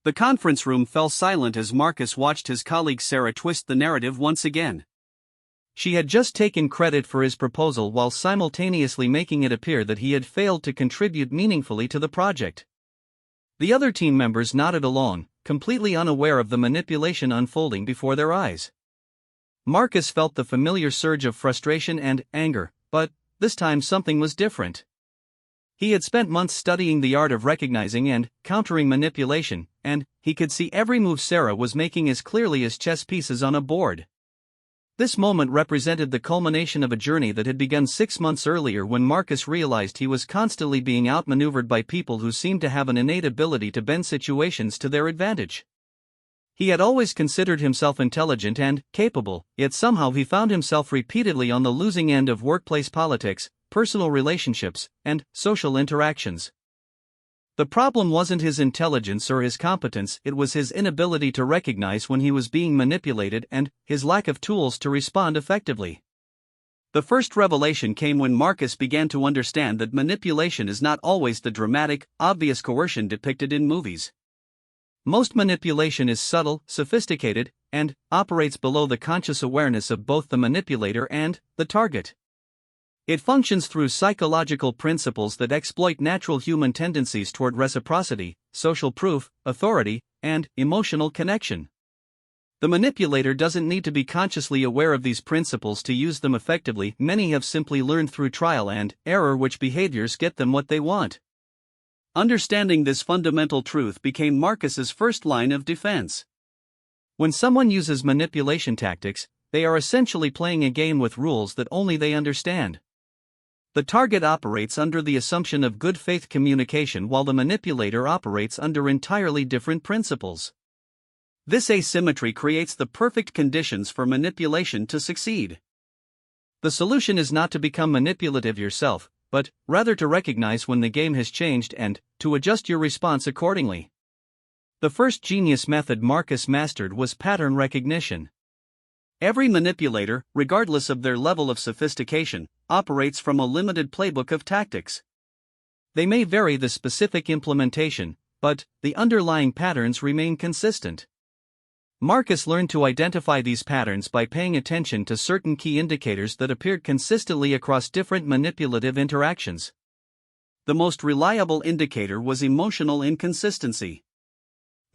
The conference room fell silent as Marcus watched his colleague Sarah twist the narrative once again. She had just taken credit for his proposal while simultaneously making it appear that he had failed to contribute meaningfully to the project. The other team members nodded along, completely unaware of the manipulation unfolding before their eyes. Marcus felt the familiar surge of frustration and anger, but this time something was different. He had spent months studying the art of recognizing and countering manipulation, and he could see every move Sarah was making as clearly as chess pieces on a board. This moment represented the culmination of a journey that had begun 6 months earlier when Marcus realized he was constantly being outmaneuvered by people who seemed to have an innate ability to bend situations to their advantage. He had always considered himself intelligent and capable, yet somehow he found himself repeatedly on the losing end of workplace politics, personal relationships, and social interactions. The problem wasn't his intelligence or his competence, it was his inability to recognize when he was being manipulated and his lack of tools to respond effectively. The first revelation came when Marcus began to understand that manipulation is not always the dramatic, obvious coercion depicted in movies. Most manipulation is subtle, sophisticated, and operates below the conscious awareness of both the manipulator and the target. It functions through psychological principles that exploit natural human tendencies toward reciprocity, social proof, authority, and emotional connection. The manipulator doesn't need to be consciously aware of these principles to use them effectively. Many have simply learned through trial and error which behaviors get them what they want. Understanding this fundamental truth became Marcus's first line of defense. When someone uses manipulation tactics, they are essentially playing a game with rules that only they understand. The target operates under the assumption of good faith communication while the manipulator operates under entirely different principles. This asymmetry creates the perfect conditions for manipulation to succeed. The solution is not to become manipulative yourself, but rather to recognize when the game has changed and to adjust your response accordingly. The first genius method Marcus mastered was pattern recognition. Every manipulator, regardless of their level of sophistication, operates from a limited playbook of tactics. They may vary the specific implementation, but the underlying patterns remain consistent. Marcus learned to identify these patterns by paying attention to certain key indicators that appeared consistently across different manipulative interactions. The most reliable indicator was emotional inconsistency.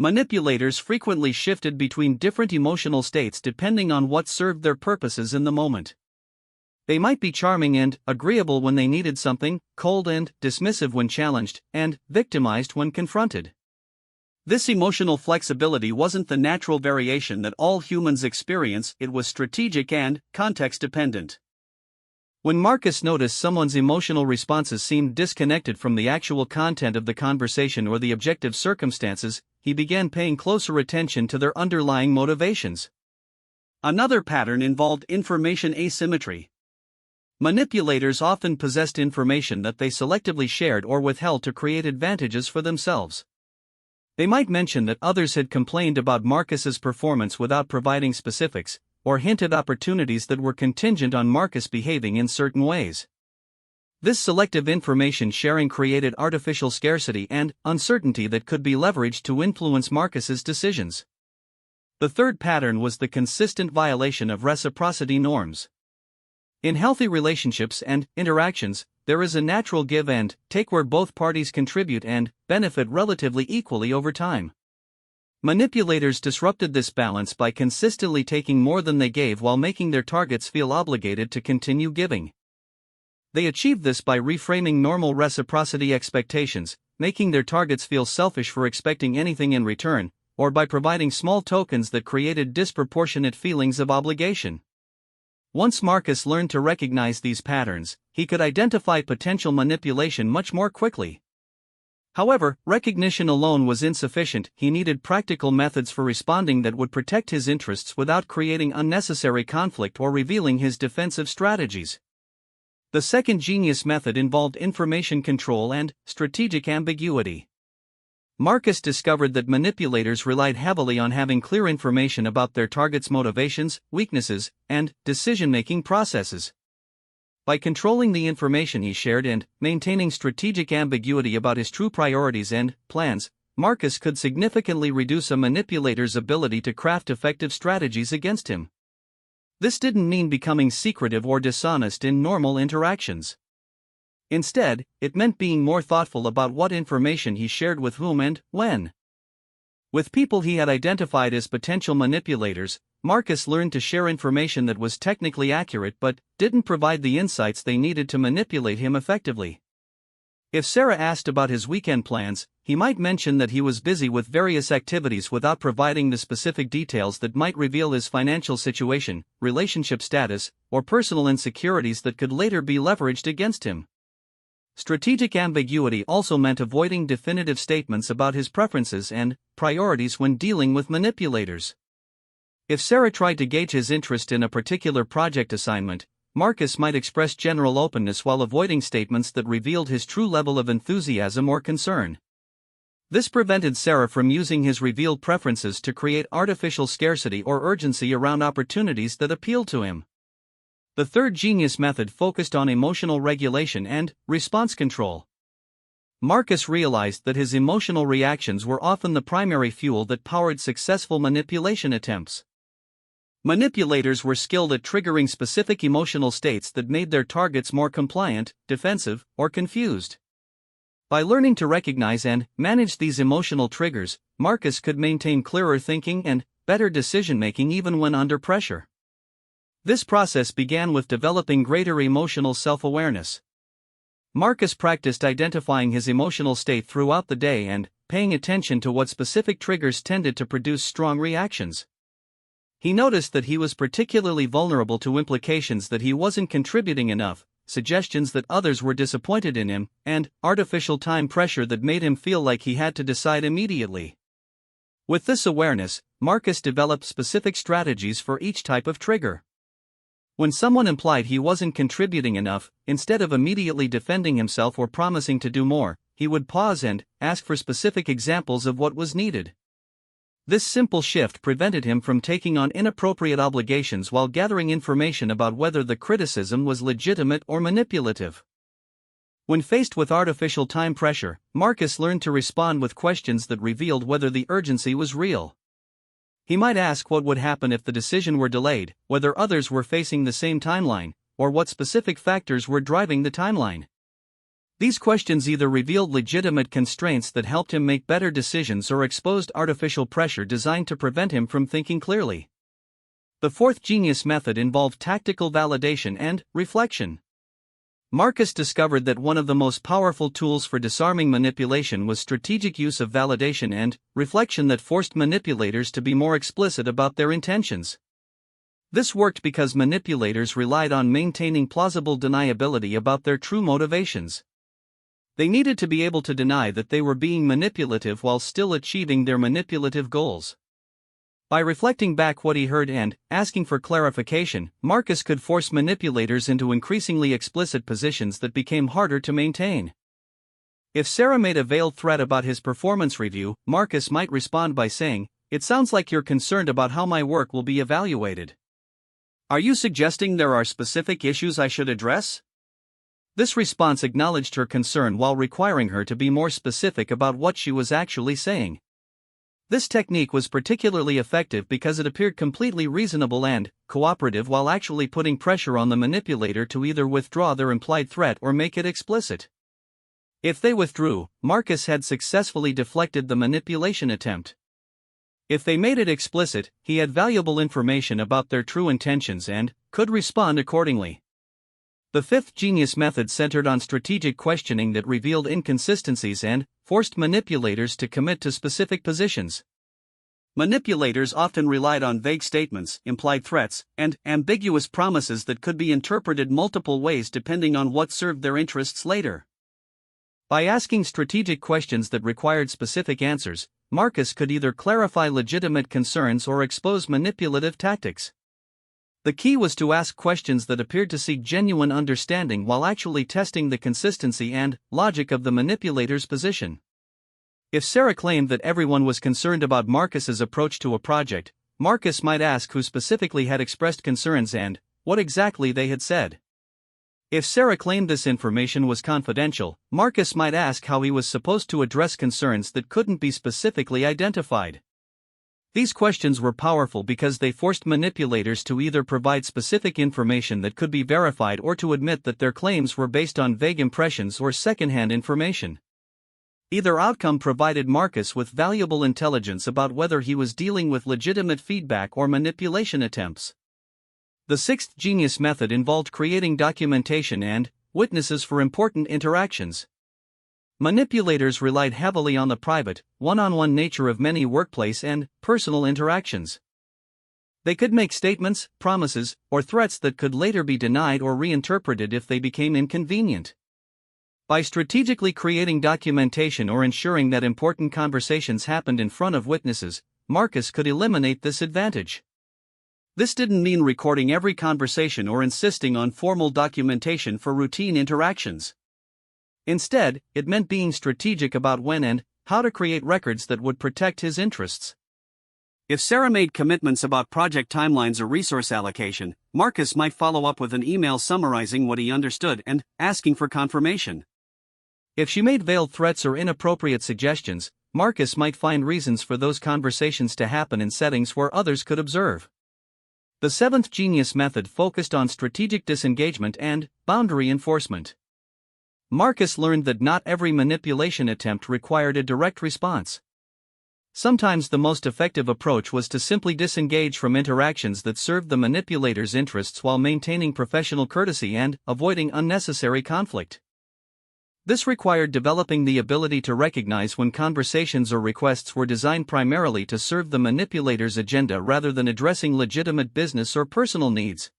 Manipulators frequently shifted between different emotional states depending on what served their purposes in the moment. They might be charming and agreeable when they needed something, cold and dismissive when challenged, and victimized when confronted. This emotional flexibility wasn't the natural variation that all humans experience, it was strategic and context-dependent. When Marcus noticed someone's emotional responses seemed disconnected from the actual content of the conversation or the objective circumstances, he began paying closer attention to their underlying motivations. Another pattern involved information asymmetry. Manipulators often possessed information that they selectively shared or withheld to create advantages for themselves. They might mention that others had complained about Marcus's performance without providing specifics, or hint at opportunities that were contingent on Marcus behaving in certain ways. This selective information sharing created artificial scarcity and uncertainty that could be leveraged to influence Marcus's decisions. The third pattern was the consistent violation of reciprocity norms. In healthy relationships and interactions, there is a natural give and take where both parties contribute and benefit relatively equally over time. Manipulators disrupted this balance by consistently taking more than they gave while making their targets feel obligated to continue giving. They achieved this by reframing normal reciprocity expectations, making their targets feel selfish for expecting anything in return, or by providing small tokens that created disproportionate feelings of obligation. Once Marcus learned to recognize these patterns, he could identify potential manipulation much more quickly. However, recognition alone was insufficient. He needed practical methods for responding that would protect his interests without creating unnecessary conflict or revealing his defensive strategies. The second genius method involved information control and strategic ambiguity. Marcus discovered that manipulators relied heavily on having clear information about their target's motivations, weaknesses, and decision-making processes. By controlling the information he shared and maintaining strategic ambiguity about his true priorities and plans, Marcus could significantly reduce a manipulator's ability to craft effective strategies against him. This didn't mean becoming secretive or dishonest in normal interactions. Instead, it meant being more thoughtful about what information he shared with whom and when. With people he had identified as potential manipulators, Marcus learned to share information that was technically accurate but didn't provide the insights they needed to manipulate him effectively. If Sarah asked about his weekend plans, he might mention that he was busy with various activities without providing the specific details that might reveal his financial situation, relationship status, or personal insecurities that could later be leveraged against him. Strategic ambiguity also meant avoiding definitive statements about his preferences and priorities when dealing with manipulators. If Sarah tried to gauge his interest in a particular project assignment, Marcus might express general openness while avoiding statements that revealed his true level of enthusiasm or concern. This prevented Sarah from using his revealed preferences to create artificial scarcity or urgency around opportunities that appealed to him. The third genius method focused on emotional regulation and response control. Marcus realized that his emotional reactions were often the primary fuel that powered successful manipulation attempts. Manipulators were skilled at triggering specific emotional states that made their targets more compliant, defensive, or confused. By learning to recognize and manage these emotional triggers, Marcus could maintain clearer thinking and better decision-making even when under pressure. This process began with developing greater emotional self-awareness. Marcus practiced identifying his emotional state throughout the day and paying attention to what specific triggers tended to produce strong reactions. He noticed that he was particularly vulnerable to implications that he wasn't contributing enough, suggestions that others were disappointed in him, and artificial time pressure that made him feel like he had to decide immediately. With this awareness, Marcus developed specific strategies for each type of trigger. When someone implied he wasn't contributing enough, instead of immediately defending himself or promising to do more, he would pause and ask for specific examples of what was needed. This simple shift prevented him from taking on inappropriate obligations while gathering information about whether the criticism was legitimate or manipulative. When faced with artificial time pressure, Marcus learned to respond with questions that revealed whether the urgency was real. He might ask what would happen if the decision were delayed, whether others were facing the same timeline, or what specific factors were driving the timeline. These questions either revealed legitimate constraints that helped him make better decisions or exposed artificial pressure designed to prevent him from thinking clearly. The fourth genius method involved tactical validation and reflection. Marcus discovered that one of the most powerful tools for disarming manipulation was strategic use of validation and reflection that forced manipulators to be more explicit about their intentions. This worked because manipulators relied on maintaining plausible deniability about their true motivations. They needed to be able to deny that they were being manipulative while still achieving their manipulative goals. By reflecting back what he heard and asking for clarification, Marcus could force manipulators into increasingly explicit positions that became harder to maintain. If Sarah made a veiled threat about his performance review, Marcus might respond by saying, "It sounds like you're concerned about how my work will be evaluated. Are you suggesting there are specific issues I should address?" This response acknowledged her concern while requiring her to be more specific about what she was actually saying. This technique was particularly effective because it appeared completely reasonable and cooperative while actually putting pressure on the manipulator to either withdraw their implied threat or make it explicit. If they withdrew, Marcus had successfully deflected the manipulation attempt. If they made it explicit, he had valuable information about their true intentions and could respond accordingly. The fifth genius method centered on strategic questioning that revealed inconsistencies and forced manipulators to commit to specific positions. Manipulators often relied on vague statements, implied threats, and ambiguous promises that could be interpreted multiple ways depending on what served their interests later. By asking strategic questions that required specific answers, Marcus could either clarify legitimate concerns or expose manipulative tactics. The key was to ask questions that appeared to seek genuine understanding while actually testing the consistency and logic of the manipulator's position. If Sarah claimed that everyone was concerned about Marcus's approach to a project, Marcus might ask who specifically had expressed concerns and what exactly they had said. If Sarah claimed this information was confidential, Marcus might ask how he was supposed to address concerns that couldn't be specifically identified. These questions were powerful because they forced manipulators to either provide specific information that could be verified or to admit that their claims were based on vague impressions or secondhand information. Either outcome provided Marcus with valuable intelligence about whether he was dealing with legitimate feedback or manipulation attempts. The sixth genius method involved creating documentation and witnesses for important interactions. Manipulators relied heavily on the private, one-on-one nature of many workplace and personal interactions. They could make statements, promises, or threats that could later be denied or reinterpreted if they became inconvenient. By strategically creating documentation or ensuring that important conversations happened in front of witnesses, Marcus could eliminate this advantage. This didn't mean recording every conversation or insisting on formal documentation for routine interactions. Instead, it meant being strategic about when and how to create records that would protect his interests. If Sarah made commitments about project timelines or resource allocation, Marcus might follow up with an email summarizing what he understood and asking for confirmation. If she made veiled threats or inappropriate suggestions, Marcus might find reasons for those conversations to happen in settings where others could observe. The seventh genius method focused on strategic disengagement and boundary enforcement. Marcus learned that not every manipulation attempt required a direct response. Sometimes the most effective approach was to simply disengage from interactions that served the manipulator's interests while maintaining professional courtesy and avoiding unnecessary conflict. This required developing the ability to recognize when conversations or requests were designed primarily to serve the manipulator's agenda rather than addressing legitimate business or personal needs.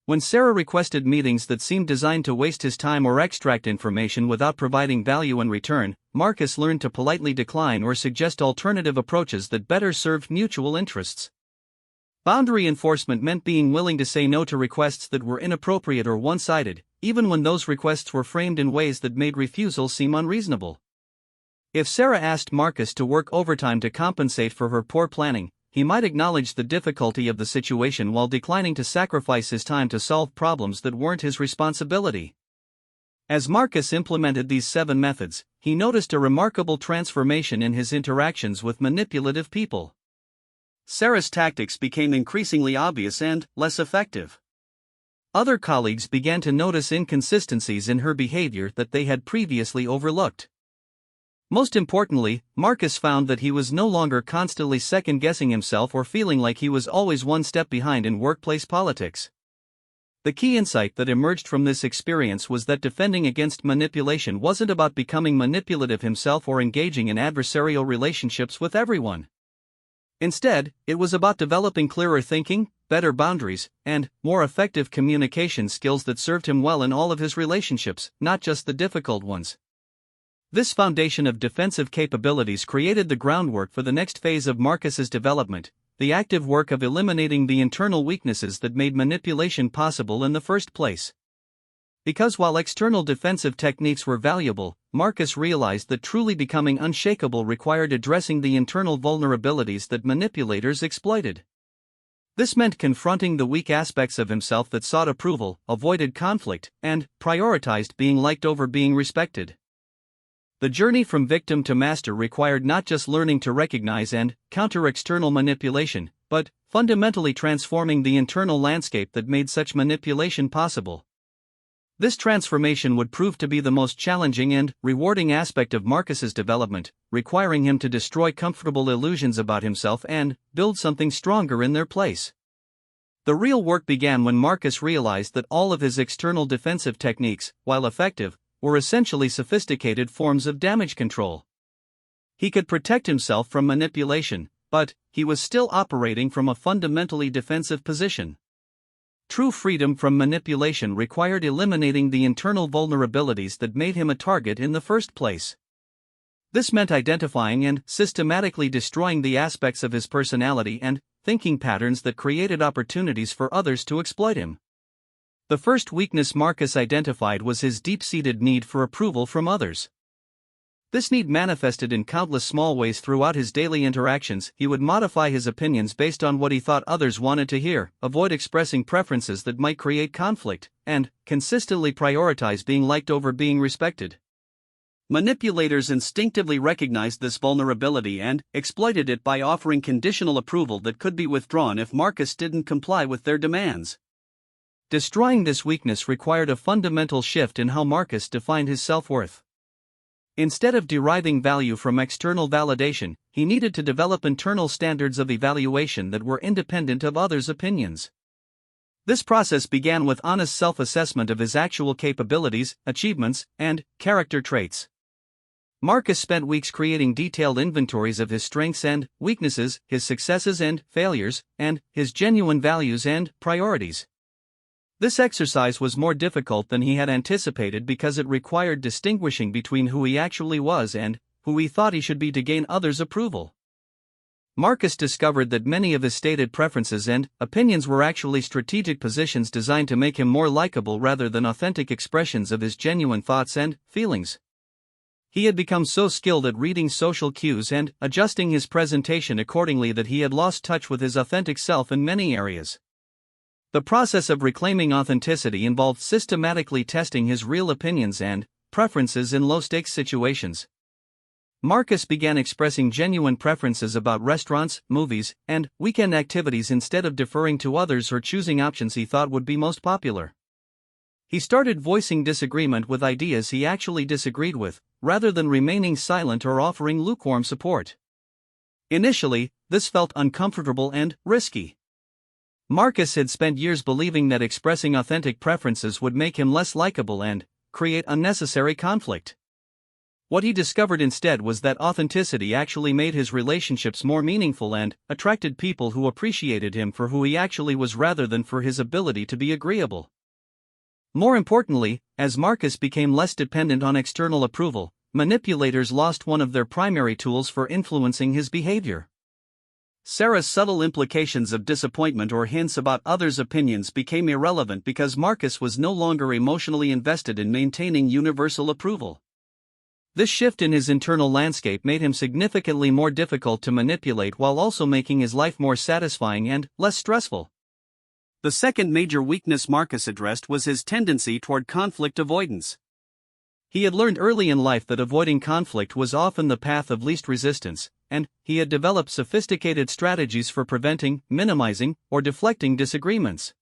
When Sarah requested meetings that seemed designed to waste his time or extract information without providing value in return, Marcus learned to politely decline or suggest alternative approaches that better served mutual interests. Boundary enforcement meant being willing to say no to requests that were inappropriate or one-sided, even when those requests were framed in ways that made refusal seem unreasonable. If Sarah asked Marcus to work overtime to compensate for her poor planning, he might acknowledge the difficulty of the situation while declining to sacrifice his time to solve problems that weren't his responsibility. As Marcus implemented these 7 methods, he noticed a remarkable transformation in his interactions with manipulative people. Sarah's tactics became increasingly obvious and less effective. Other colleagues began to notice inconsistencies in her behavior that they had previously overlooked. Most importantly, Marcus found that he was no longer constantly second-guessing himself or feeling like he was always one step behind in workplace politics. The key insight that emerged from this experience was that defending against manipulation wasn't about becoming manipulative himself or engaging in adversarial relationships with everyone. Instead, it was about developing clearer thinking, better boundaries, and more effective communication skills that served him well in all of his relationships, not just the difficult ones. This foundation of defensive capabilities created the groundwork for the next phase of Marcus's development, the active work of eliminating the internal weaknesses that made manipulation possible in the first place. Because while external defensive techniques were valuable, Marcus realized that truly becoming unshakable required addressing the internal vulnerabilities that manipulators exploited. This meant confronting the weak aspects of himself that sought approval, avoided conflict, and prioritized being liked over being respected. The journey from victim to master required not just learning to recognize and counter external manipulation, but fundamentally transforming the internal landscape that made such manipulation possible. This transformation would prove to be the most challenging and rewarding aspect of Marcus's development, requiring him to destroy comfortable illusions about himself and build something stronger in their place. The real work began when Marcus realized that all of his external defensive techniques, while effective, were essentially sophisticated forms of damage control. He could protect himself from manipulation, but he was still operating from a fundamentally defensive position. True freedom from manipulation required eliminating the internal vulnerabilities that made him a target in the first place. This meant identifying and systematically destroying the aspects of his personality and thinking patterns that created opportunities for others to exploit him. The first weakness Marcus identified was his deep-seated need for approval from others. This need manifested in countless small ways throughout his daily interactions. He would modify his opinions based on what he thought others wanted to hear, avoid expressing preferences that might create conflict, and consistently prioritize being liked over being respected. Manipulators instinctively recognized this vulnerability and exploited it by offering conditional approval that could be withdrawn if Marcus didn't comply with their demands. Destroying this weakness required a fundamental shift in how Marcus defined his self-worth. Instead of deriving value from external validation, he needed to develop internal standards of evaluation that were independent of others' opinions. This process began with honest self-assessment of his actual capabilities, achievements, and character traits. Marcus spent weeks creating detailed inventories of his strengths and weaknesses, his successes and failures, and his genuine values and priorities. This exercise was more difficult than he had anticipated because it required distinguishing between who he actually was and who he thought he should be to gain others' approval. Marcus discovered that many of his stated preferences and opinions were actually strategic positions designed to make him more likable rather than authentic expressions of his genuine thoughts and feelings. He had become so skilled at reading social cues and adjusting his presentation accordingly that he had lost touch with his authentic self in many areas. The process of reclaiming authenticity involved systematically testing his real opinions and preferences in low-stakes situations. Marcus began expressing genuine preferences about restaurants, movies, and weekend activities instead of deferring to others or choosing options he thought would be most popular. He started voicing disagreement with ideas he actually disagreed with, rather than remaining silent or offering lukewarm support. Initially, this felt uncomfortable and risky. Marcus had spent years believing that expressing authentic preferences would make him less likable and create unnecessary conflict. What he discovered instead was that authenticity actually made his relationships more meaningful and attracted people who appreciated him for who he actually was rather than for his ability to be agreeable. More importantly, as Marcus became less dependent on external approval, manipulators lost one of their primary tools for influencing his behavior. Sarah's subtle implications of disappointment or hints about others' opinions became irrelevant because Marcus was no longer emotionally invested in maintaining universal approval. This shift in his internal landscape made him significantly more difficult to manipulate while also making his life more satisfying and less stressful. The second major weakness Marcus addressed was his tendency toward conflict avoidance. He had learned early in life that avoiding conflict was often the path of least resistance, and he had developed sophisticated strategies for preventing, minimizing, or deflecting disagreements.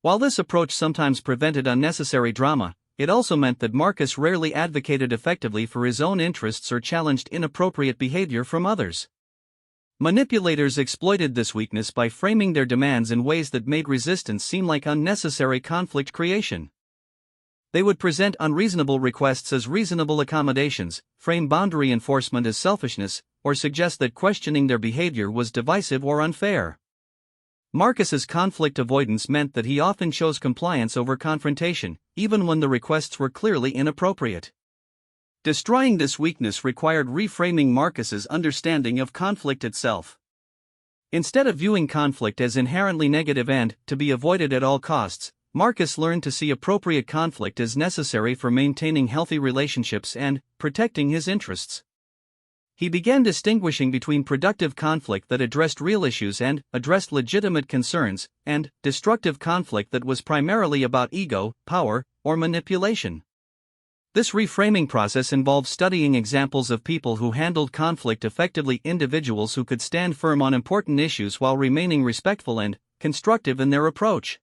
While this approach sometimes prevented unnecessary drama, it also meant that Marcus rarely advocated effectively for his own interests or challenged inappropriate behavior from others. Manipulators exploited this weakness by framing their demands in ways that made resistance seem like unnecessary conflict creation. They would present unreasonable requests as reasonable accommodations, frame boundary enforcement as selfishness, or suggest that questioning their behavior was divisive or unfair. Marcus's conflict avoidance meant that he often chose compliance over confrontation, even when the requests were clearly inappropriate. Destroying this weakness required reframing Marcus's understanding of conflict itself. Instead of viewing conflict as inherently negative and to be avoided at all costs, Marcus learned to see appropriate conflict as necessary for maintaining healthy relationships and protecting his interests. He began distinguishing between productive conflict that addressed real issues and addressed legitimate concerns, and destructive conflict that was primarily about ego, power, or manipulation. This reframing process involved studying examples of people who handled conflict effectively, individuals who could stand firm on important issues while remaining respectful and constructive in their approach.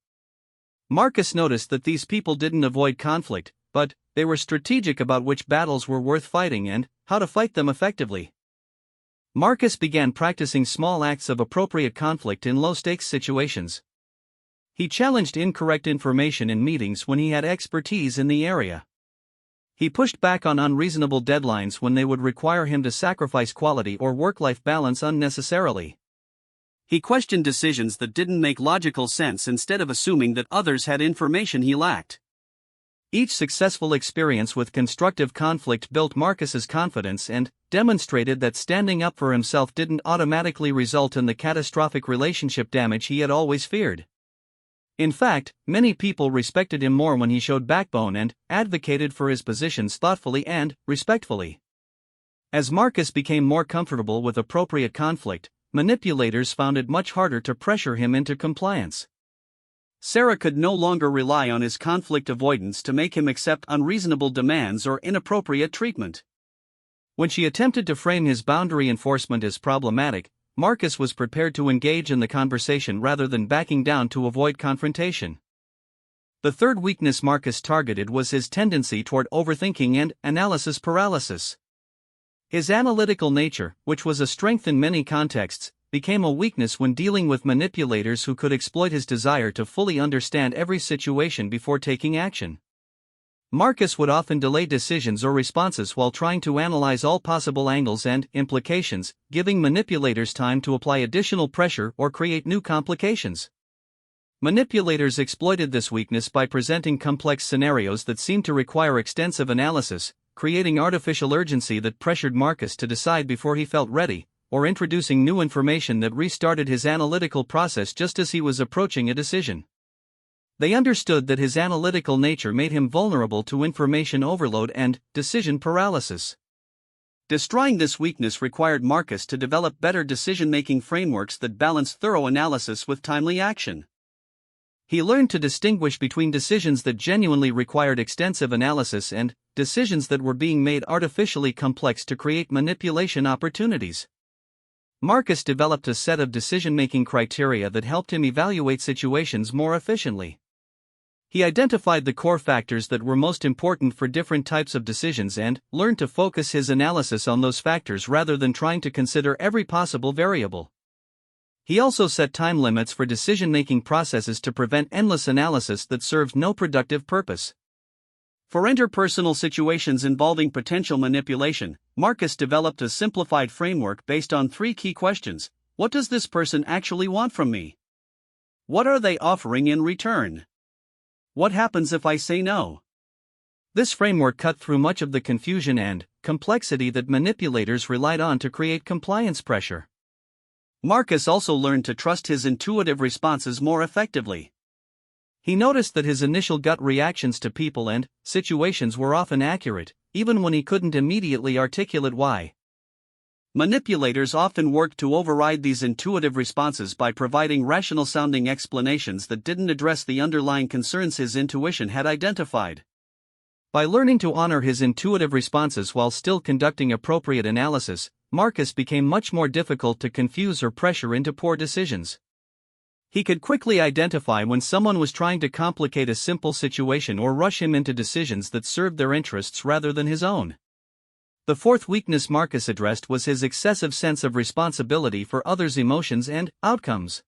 Marcus noticed that these people didn't avoid conflict, but they were strategic about which battles were worth fighting and how to fight them effectively. Marcus began practicing small acts of appropriate conflict in low-stakes situations. He challenged incorrect information in meetings when he had expertise in the area. He pushed back on unreasonable deadlines when they would require him to sacrifice quality or work-life balance unnecessarily. He questioned decisions that didn't make logical sense instead of assuming that others had information he lacked. Each successful experience with constructive conflict built Marcus's confidence and demonstrated that standing up for himself didn't automatically result in the catastrophic relationship damage he had always feared. In fact, many people respected him more when he showed backbone and advocated for his positions thoughtfully and respectfully. As Marcus became more comfortable with appropriate conflict, manipulators found it much harder to pressure him into compliance. Sarah could no longer rely on his conflict avoidance to make him accept unreasonable demands or inappropriate treatment. When she attempted to frame his boundary enforcement as problematic, Marcus was prepared to engage in the conversation rather than backing down to avoid confrontation. The third weakness Marcus targeted was his tendency toward overthinking and analysis paralysis. His analytical nature, which was a strength in many contexts, became a weakness when dealing with manipulators who could exploit his desire to fully understand every situation before taking action. Marcus would often delay decisions or responses while trying to analyze all possible angles and implications, giving manipulators time to apply additional pressure or create new complications. Manipulators exploited this weakness by presenting complex scenarios that seemed to require extensive analysis, creating artificial urgency that pressured Marcus to decide before he felt ready, or introducing new information that restarted his analytical process just as he was approaching a decision. They understood that his analytical nature made him vulnerable to information overload and decision paralysis. Destroying this weakness required Marcus to develop better decision-making frameworks that balanced thorough analysis with timely action. He learned to distinguish between decisions that genuinely required extensive analysis and decisions that were being made artificially complex to create manipulation opportunities. Marcus developed a set of decision-making criteria that helped him evaluate situations more efficiently. He identified the core factors that were most important for different types of decisions and learned to focus his analysis on those factors rather than trying to consider every possible variable. He also set time limits for decision-making processes to prevent endless analysis that served no productive purpose. For interpersonal situations involving potential manipulation, Marcus developed a simplified framework based on 3 key questions. What does this person actually want from me? What are they offering in return? What happens if I say no? This framework cut through much of the confusion and complexity that manipulators relied on to create compliance pressure. Marcus also learned to trust his intuitive responses more effectively. He noticed that his initial gut reactions to people and situations were often accurate, even when he couldn't immediately articulate why. Manipulators often worked to override these intuitive responses by providing rational-sounding explanations that didn't address the underlying concerns his intuition had identified. By learning to honor his intuitive responses while still conducting appropriate analysis, Marcus became much more difficult to confuse or pressure into poor decisions. He could quickly identify when someone was trying to complicate a simple situation or rush him into decisions that served their interests rather than his own. The fourth weakness Marcus addressed was his excessive sense of responsibility for others' emotions and outcomes.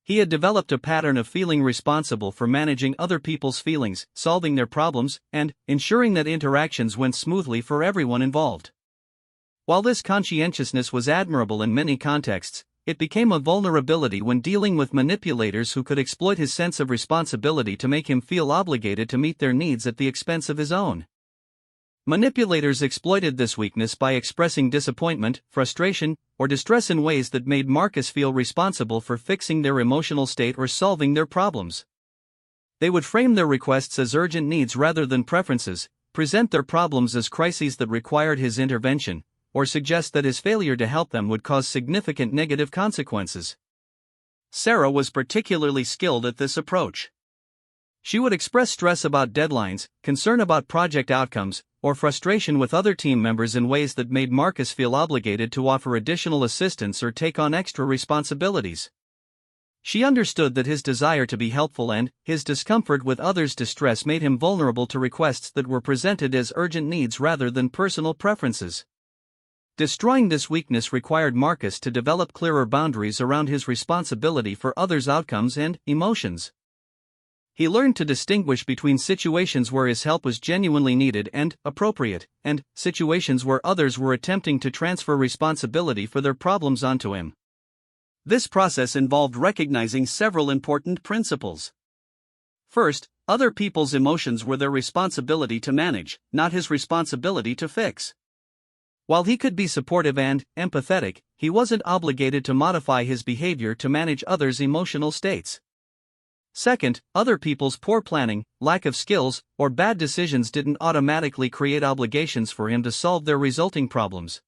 He had developed a pattern of feeling responsible for managing other people's feelings, solving their problems, and ensuring that interactions went smoothly for everyone involved. While this conscientiousness was admirable in many contexts, it became a vulnerability when dealing with manipulators who could exploit his sense of responsibility to make him feel obligated to meet their needs at the expense of his own. Manipulators exploited this weakness by expressing disappointment, frustration, or distress in ways that made Marcus feel responsible for fixing their emotional state or solving their problems. They would frame their requests as urgent needs rather than preferences, present their problems as crises that required his intervention, or suggest that his failure to help them would cause significant negative consequences. Sarah was particularly skilled at this approach. She would express stress about deadlines, concern about project outcomes, or frustration with other team members in ways that made Marcus feel obligated to offer additional assistance or take on extra responsibilities. She understood that his desire to be helpful and his discomfort with others' distress made him vulnerable to requests that were presented as urgent needs rather than personal preferences. Destroying this weakness required Marcus to develop clearer boundaries around his responsibility for others' outcomes and emotions. He learned to distinguish between situations where his help was genuinely needed and appropriate, and situations where others were attempting to transfer responsibility for their problems onto him. This process involved recognizing several important principles. First, other people's emotions were their responsibility to manage, not his responsibility to fix. While he could be supportive and empathetic, he wasn't obligated to modify his behavior to manage others' emotional states. Second, other people's poor planning, lack of skills, or bad decisions didn't automatically create obligations for him to solve their resulting problems.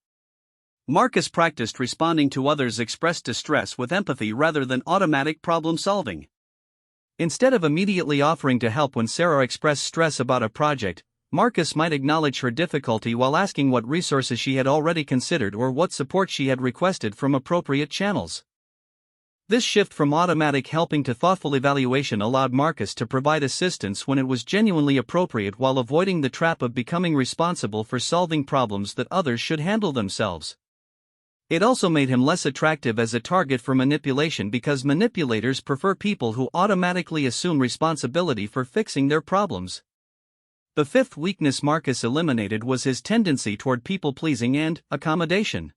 Marcus practiced responding to others' expressed distress with empathy rather than automatic problem solving. Instead of immediately offering to help when Sarah expressed stress about a project, Marcus might acknowledge her difficulty while asking what resources she had already considered or what support she had requested from appropriate channels. This shift from automatic helping to thoughtful evaluation allowed Marcus to provide assistance when it was genuinely appropriate while avoiding the trap of becoming responsible for solving problems that others should handle themselves. It also made him less attractive as a target for manipulation because manipulators prefer people who automatically assume responsibility for fixing their problems. The fifth weakness Marcus eliminated was his tendency toward people-pleasing and accommodation.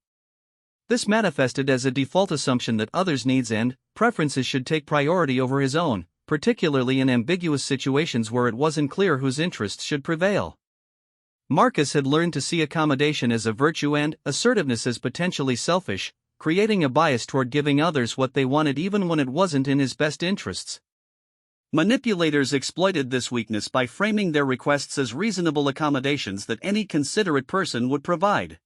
This manifested as a default assumption that others' needs and preferences should take priority over his own, particularly in ambiguous situations where it wasn't clear whose interests should prevail. Marcus had learned to see accommodation as a virtue and assertiveness as potentially selfish, creating a bias toward giving others what they wanted even when it wasn't in his best interests. Manipulators exploited this weakness by framing their requests as reasonable accommodations that any considerate person would provide.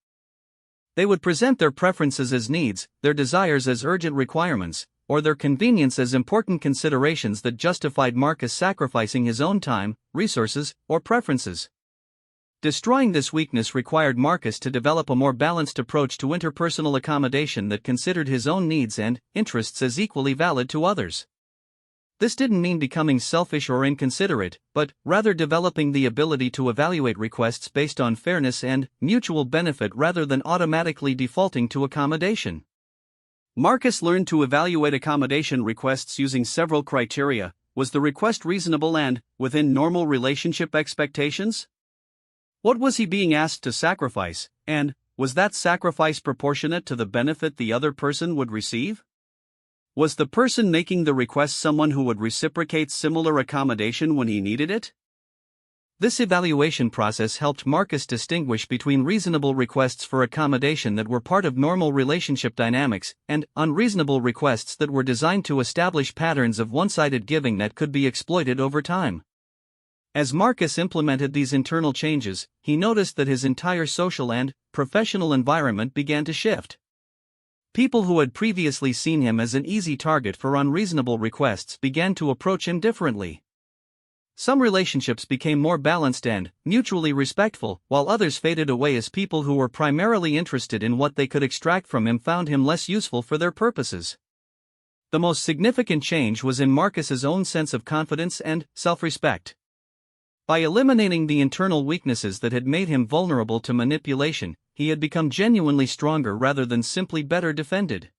They would present their preferences as needs, their desires as urgent requirements, or their convenience as important considerations that justified Marcus sacrificing his own time, resources, or preferences. Destroying this weakness required Marcus to develop a more balanced approach to interpersonal accommodation that considered his own needs and interests as equally valid to others. This didn't mean becoming selfish or inconsiderate, but rather developing the ability to evaluate requests based on fairness and mutual benefit rather than automatically defaulting to accommodation. Marcus learned to evaluate accommodation requests using several criteria. Was the request reasonable and within normal relationship expectations? What was he being asked to sacrifice, and was that sacrifice proportionate to the benefit the other person would receive? Was the person making the request someone who would reciprocate similar accommodation when he needed it? This evaluation process helped Marcus distinguish between reasonable requests for accommodation that were part of normal relationship dynamics and unreasonable requests that were designed to establish patterns of one-sided giving that could be exploited over time. As Marcus implemented these internal changes, he noticed that his entire social and professional environment began to shift. People who had previously seen him as an easy target for unreasonable requests began to approach him differently. Some relationships became more balanced and mutually respectful, while others faded away as people who were primarily interested in what they could extract from him found him less useful for their purposes. The most significant change was in Marcus's own sense of confidence and self-respect. By eliminating the internal weaknesses that had made him vulnerable to manipulation, he had become genuinely stronger rather than simply better defended.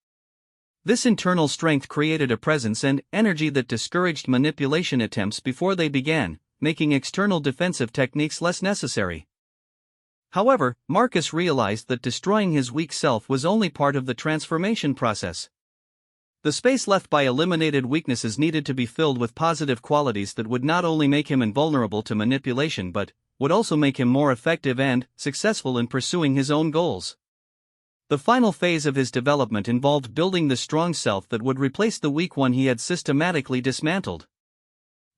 This internal strength created a presence and energy that discouraged manipulation attempts before they began, making external defensive techniques less necessary. However, Marcus realized that destroying his weak self was only part of the transformation process. The space left by eliminated weaknesses needed to be filled with positive qualities that would not only make him invulnerable to manipulation but would also make him more effective and successful in pursuing his own goals. The final phase of his development involved building the strong self that would replace the weak one he had systematically dismantled.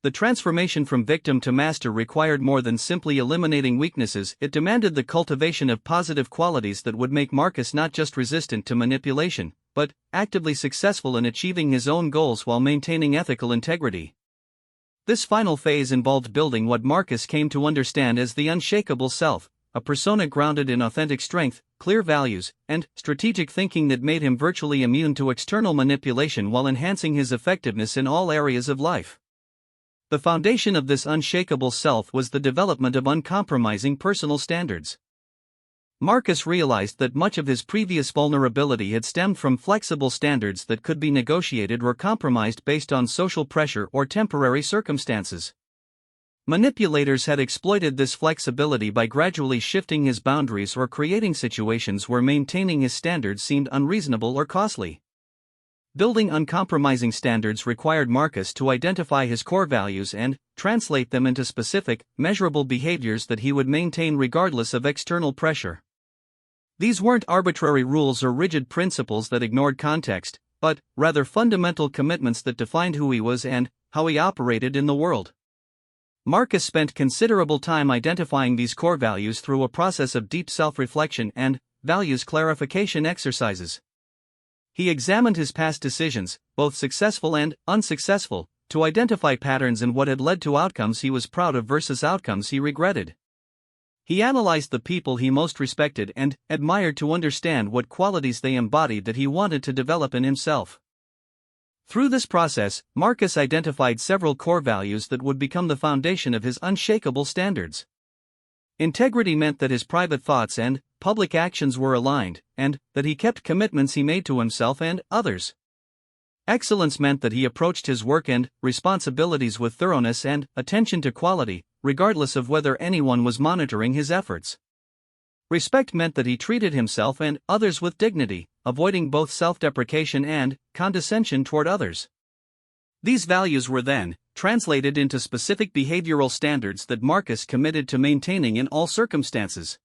The transformation from victim to master required more than simply eliminating weaknesses. It demanded the cultivation of positive qualities that would make Marcus not just resistant to manipulation, but actively successful in achieving his own goals while maintaining ethical integrity. This final phase involved building what Marcus came to understand as the unshakable self, a persona grounded in authentic strength, clear values, and strategic thinking that made him virtually immune to external manipulation while enhancing his effectiveness in all areas of life. The foundation of this unshakable self was the development of uncompromising personal standards. Marcus realized that much of his previous vulnerability had stemmed from flexible standards that could be negotiated or compromised based on social pressure or temporary circumstances. Manipulators had exploited this flexibility by gradually shifting his boundaries or creating situations where maintaining his standards seemed unreasonable or costly. Building uncompromising standards required Marcus to identify his core values and translate them into specific, measurable behaviors that he would maintain regardless of external pressure. These weren't arbitrary rules or rigid principles that ignored context, but rather fundamental commitments that defined who he was and how he operated in the world. Marcus spent considerable time identifying these core values through a process of deep self-reflection and values clarification exercises. He examined his past decisions, both successful and unsuccessful, to identify patterns in what had led to outcomes he was proud of versus outcomes he regretted. He analyzed the people he most respected and admired to understand what qualities they embodied that he wanted to develop in himself. Through this process, Marcus identified several core values that would become the foundation of his unshakable standards. Integrity meant that his private thoughts and public actions were aligned, and that he kept commitments he made to himself and others. Excellence meant that he approached his work and responsibilities with thoroughness and attention to quality, regardless of whether anyone was monitoring his efforts. Respect meant that he treated himself and others with dignity, avoiding both self-deprecation and condescension toward others. These values were then translated into specific behavioral standards that Marcus committed to maintaining in all circumstances.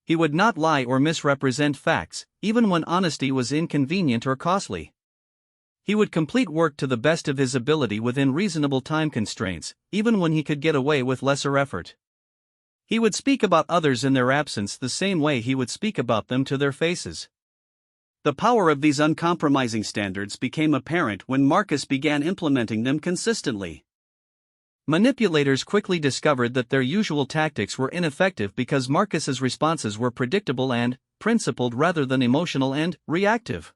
He would not lie or misrepresent facts, even when honesty was inconvenient or costly. He would complete work to the best of his ability within reasonable time constraints, even when he could get away with lesser effort. He would speak about others in their absence the same way he would speak about them to their faces. The power of these uncompromising standards became apparent when Marcus began implementing them consistently. Manipulators quickly discovered that their usual tactics were ineffective because Marcus's responses were predictable and principled rather than emotional and reactive.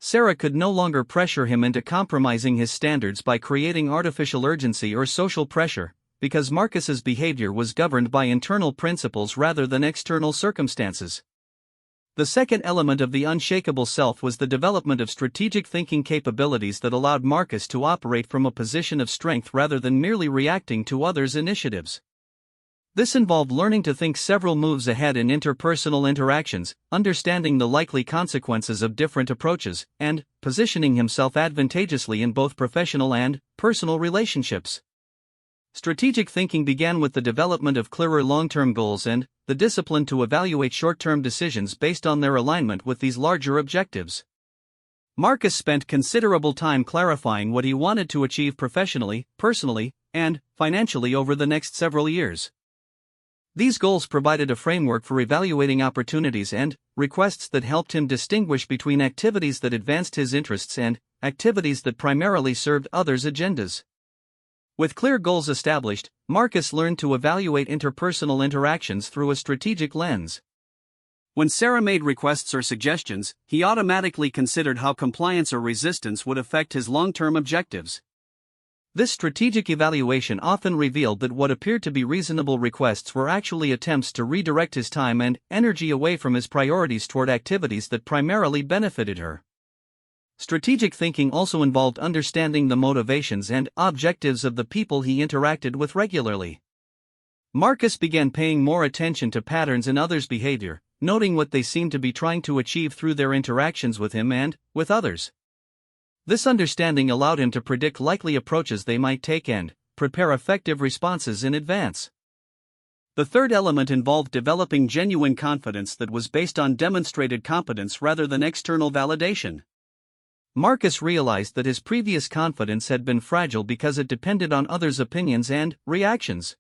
Sarah could no longer pressure him into compromising his standards by creating artificial urgency or social pressure, because Marcus's behavior was governed by internal principles rather than external circumstances. The second element of the unshakable self was the development of strategic thinking capabilities that allowed Marcus to operate from a position of strength rather than merely reacting to others' initiatives. This involved learning to think several moves ahead in interpersonal interactions, understanding the likely consequences of different approaches, and positioning himself advantageously in both professional and personal relationships. Strategic thinking began with the development of clearer long-term goals and the discipline to evaluate short-term decisions based on their alignment with these larger objectives. Marcus spent considerable time clarifying what he wanted to achieve professionally, personally, and financially over the next several years. These goals provided a framework for evaluating opportunities and requests that helped him distinguish between activities that advanced his interests and activities that primarily served others' agendas. With clear goals established, Marcus learned to evaluate interpersonal interactions through a strategic lens. When Sarah made requests or suggestions, he automatically considered how compliance or resistance would affect his long-term objectives. This strategic evaluation often revealed that what appeared to be reasonable requests were actually attempts to redirect his time and energy away from his priorities toward activities that primarily benefited her. Strategic thinking also involved understanding the motivations and objectives of the people he interacted with regularly. Marcus began paying more attention to patterns in others' behavior, noting what they seemed to be trying to achieve through their interactions with him and with others. This understanding allowed him to predict likely approaches they might take and prepare effective responses in advance. The third element involved developing genuine confidence that was based on demonstrated competence rather than external validation. Marcus realized that his previous confidence had been fragile because it depended on others' opinions and reactions.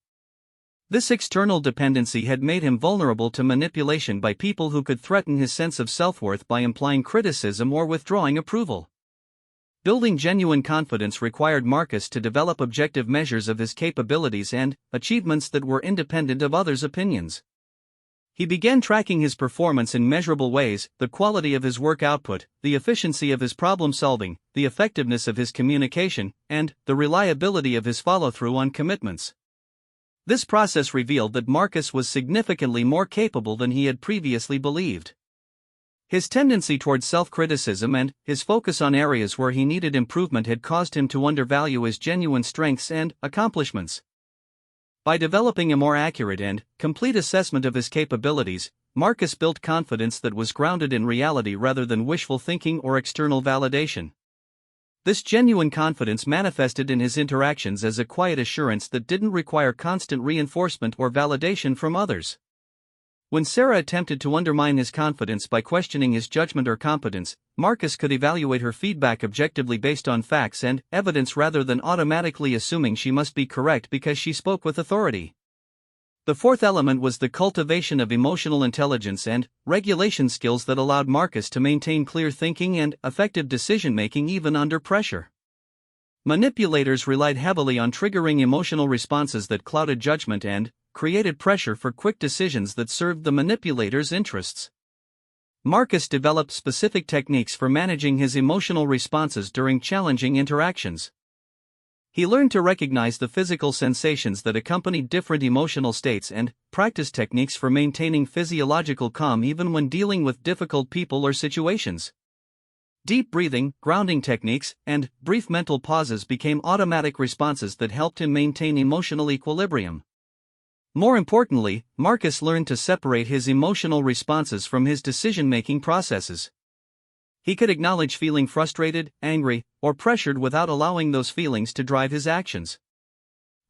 This external dependency had made him vulnerable to manipulation by people who could threaten his sense of self-worth by implying criticism or withdrawing approval. Building genuine confidence required Marcus to develop objective measures of his capabilities and achievements that were independent of others' opinions. He began tracking his performance in measurable ways: the quality of his work output, the efficiency of his problem solving, the effectiveness of his communication, and the reliability of his follow-through on commitments. This process revealed that Marcus was significantly more capable than he had previously believed. His tendency towards self-criticism and his focus on areas where he needed improvement had caused him to undervalue his genuine strengths and accomplishments. By developing a more accurate and complete assessment of his capabilities, Marcus built confidence that was grounded in reality rather than wishful thinking or external validation. This genuine confidence manifested in his interactions as a quiet assurance that didn't require constant reinforcement or validation from others. When Sarah attempted to undermine his confidence by questioning his judgment or competence, Marcus could evaluate her feedback objectively based on facts and evidence rather than automatically assuming she must be correct because she spoke with authority. The fourth element was the cultivation of emotional intelligence and regulation skills that allowed Marcus to maintain clear thinking and effective decision-making even under pressure. Manipulators relied heavily on triggering emotional responses that clouded judgment and created pressure for quick decisions that served the manipulator's interests. Marcus developed specific techniques for managing his emotional responses during challenging interactions. He learned to recognize the physical sensations that accompanied different emotional states and practiced techniques for maintaining physiological calm even when dealing with difficult people or situations. Deep breathing, grounding techniques, and brief mental pauses became automatic responses that helped him maintain emotional equilibrium. More importantly, Marcus learned to separate his emotional responses from his decision-making processes. He could acknowledge feeling frustrated, angry, or pressured without allowing those feelings to drive his actions.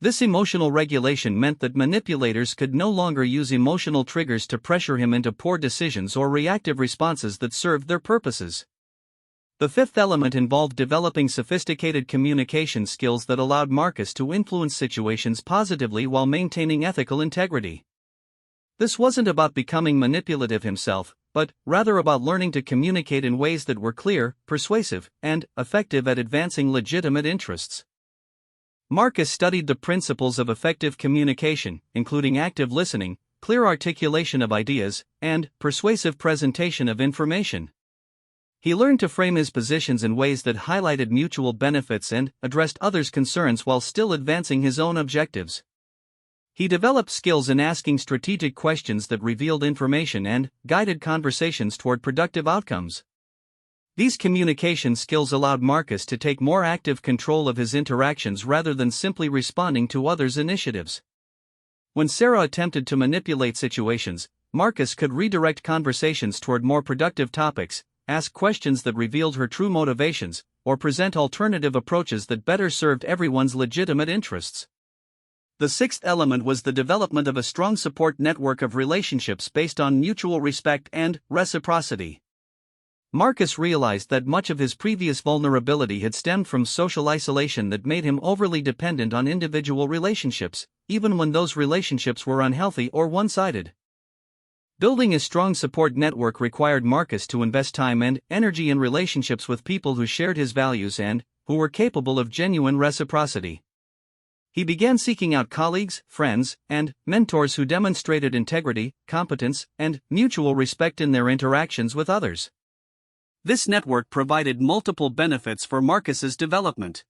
This emotional regulation meant that manipulators could no longer use emotional triggers to pressure him into poor decisions or reactive responses that served their purposes. The fifth element involved developing sophisticated communication skills that allowed Marcus to influence situations positively while maintaining ethical integrity. This wasn't about becoming manipulative himself, but rather about learning to communicate in ways that were clear, persuasive, and effective at advancing legitimate interests. Marcus studied the principles of effective communication, including active listening, clear articulation of ideas, and persuasive presentation of information. He learned to frame his positions in ways that highlighted mutual benefits and addressed others' concerns while still advancing his own objectives. He developed skills in asking strategic questions that revealed information and guided conversations toward productive outcomes. These communication skills allowed Marcus to take more active control of his interactions rather than simply responding to others' initiatives. When Sarah attempted to manipulate situations, Marcus could redirect conversations toward more productive topics, ask questions that revealed her true motivations, or present alternative approaches that better served everyone's legitimate interests. The sixth element was the development of a strong support network of relationships based on mutual respect and reciprocity. Marcus realized that much of his previous vulnerability had stemmed from social isolation that made him overly dependent on individual relationships, even when those relationships were unhealthy or one-sided. Building a strong support network required Marcus to invest time and energy in relationships with people who shared his values and who were capable of genuine reciprocity. He began seeking out colleagues, friends, and mentors who demonstrated integrity, competence, and mutual respect in their interactions with others. This network provided multiple benefits for Marcus's development.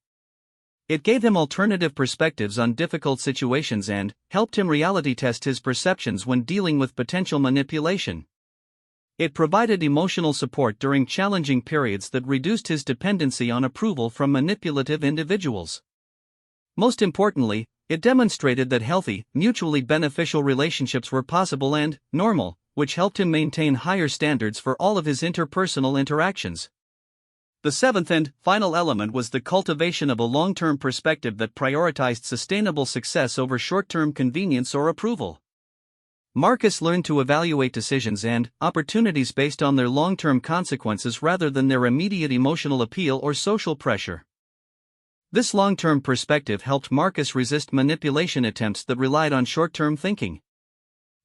It gave him alternative perspectives on difficult situations and helped him reality test his perceptions when dealing with potential manipulation. It provided emotional support during challenging periods that reduced his dependency on approval from manipulative individuals. Most importantly, it demonstrated that healthy, mutually beneficial relationships were possible and normal, which helped him maintain higher standards for all of his interpersonal interactions. The seventh and final element was the cultivation of a long-term perspective that prioritized sustainable success over short-term convenience or approval. Marcus learned to evaluate decisions and opportunities based on their long-term consequences rather than their immediate emotional appeal or social pressure. This long-term perspective helped Marcus resist manipulation attempts that relied on short-term thinking.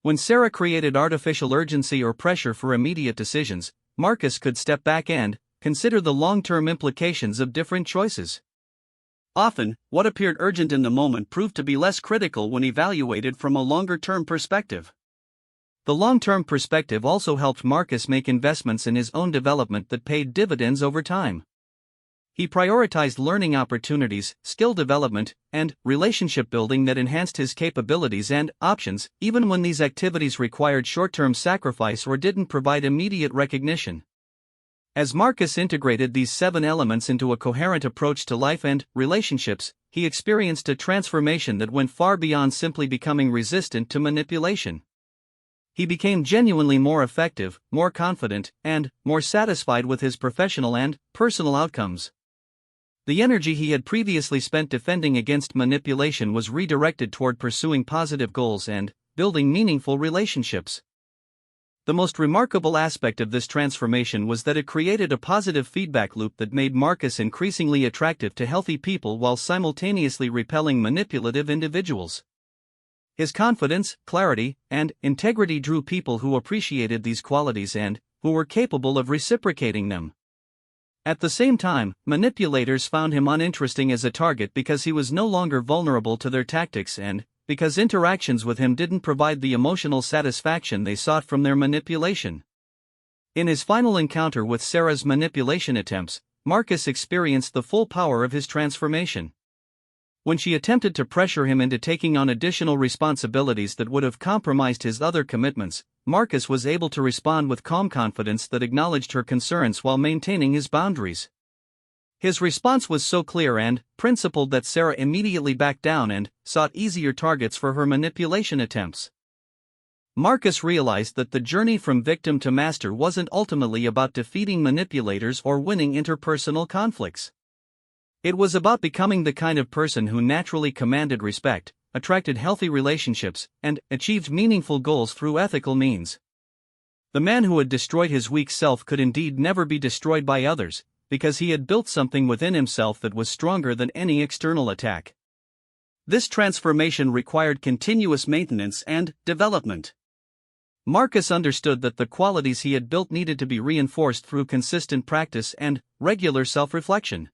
When Sarah created artificial urgency or pressure for immediate decisions, Marcus could step back and consider the long-term implications of different choices. Often, what appeared urgent in the moment proved to be less critical when evaluated from a longer-term perspective. The long-term perspective also helped Marcus make investments in his own development that paid dividends over time. He prioritized learning opportunities, skill development, and relationship building that enhanced his capabilities and options, even when these activities required short-term sacrifice or didn't provide immediate recognition. As Marcus integrated these 7 elements into a coherent approach to life and relationships, he experienced a transformation that went far beyond simply becoming resistant to manipulation. He became genuinely more effective, more confident, and more satisfied with his professional and personal outcomes. The energy he had previously spent defending against manipulation was redirected toward pursuing positive goals and building meaningful relationships. The most remarkable aspect of this transformation was that it created a positive feedback loop that made Marcus increasingly attractive to healthy people while simultaneously repelling manipulative individuals. His confidence, clarity, and integrity drew people who appreciated these qualities and who were capable of reciprocating them. At the same time, manipulators found him uninteresting as a target because he was no longer vulnerable to their tactics and because interactions with him didn't provide the emotional satisfaction they sought from their manipulation. In his final encounter with Sarah's manipulation attempts, Marcus experienced the full power of his transformation. When she attempted to pressure him into taking on additional responsibilities that would have compromised his other commitments, Marcus was able to respond with calm confidence that acknowledged her concerns while maintaining his boundaries. His response was so clear and principled that Sarah immediately backed down and sought easier targets for her manipulation attempts. Marcus realized that the journey from victim to master wasn't ultimately about defeating manipulators or winning interpersonal conflicts. It was about becoming the kind of person who naturally commanded respect, attracted healthy relationships, and achieved meaningful goals through ethical means. The man who had destroyed his weak self could indeed never be destroyed by others, because he had built something within himself that was stronger than any external attack. This transformation required continuous maintenance and development. Marcus understood that the qualities he had built needed to be reinforced through consistent practice and regular self-reflection.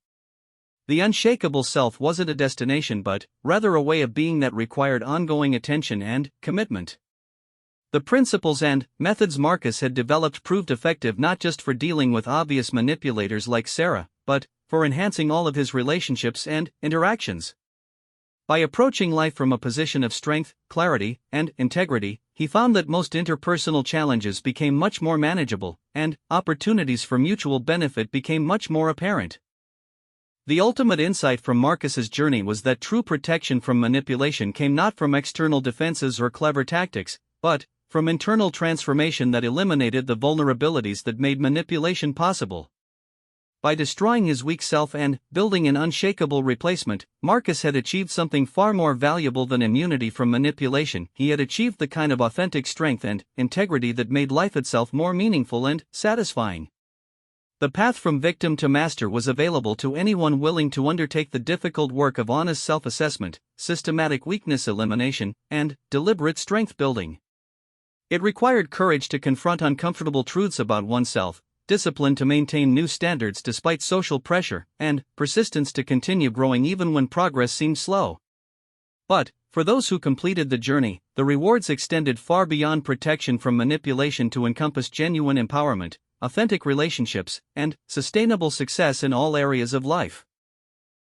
The unshakable self wasn't a destination but, rather, a way of being that required ongoing attention and commitment. The principles and methods Marcus had developed proved effective not just for dealing with obvious manipulators like Sarah, but for enhancing all of his relationships and interactions. By approaching life from a position of strength, clarity, and integrity, he found that most interpersonal challenges became much more manageable, and opportunities for mutual benefit became much more apparent. The ultimate insight from Marcus's journey was that true protection from manipulation came not from external defenses or clever tactics, but from internal transformation that eliminated the vulnerabilities that made manipulation possible. By destroying his weak self and building an unshakable replacement, Marcus had achieved something far more valuable than immunity from manipulation. He had achieved the kind of authentic strength and integrity that made life itself more meaningful and satisfying. The path from victim to master was available to anyone willing to undertake the difficult work of honest self-assessment, systematic weakness elimination, and deliberate strength building. It required courage to confront uncomfortable truths about oneself, discipline to maintain new standards despite social pressure, and persistence to continue growing even when progress seemed slow. But, for those who completed the journey, the rewards extended far beyond protection from manipulation to encompass genuine empowerment, authentic relationships, and sustainable success in all areas of life.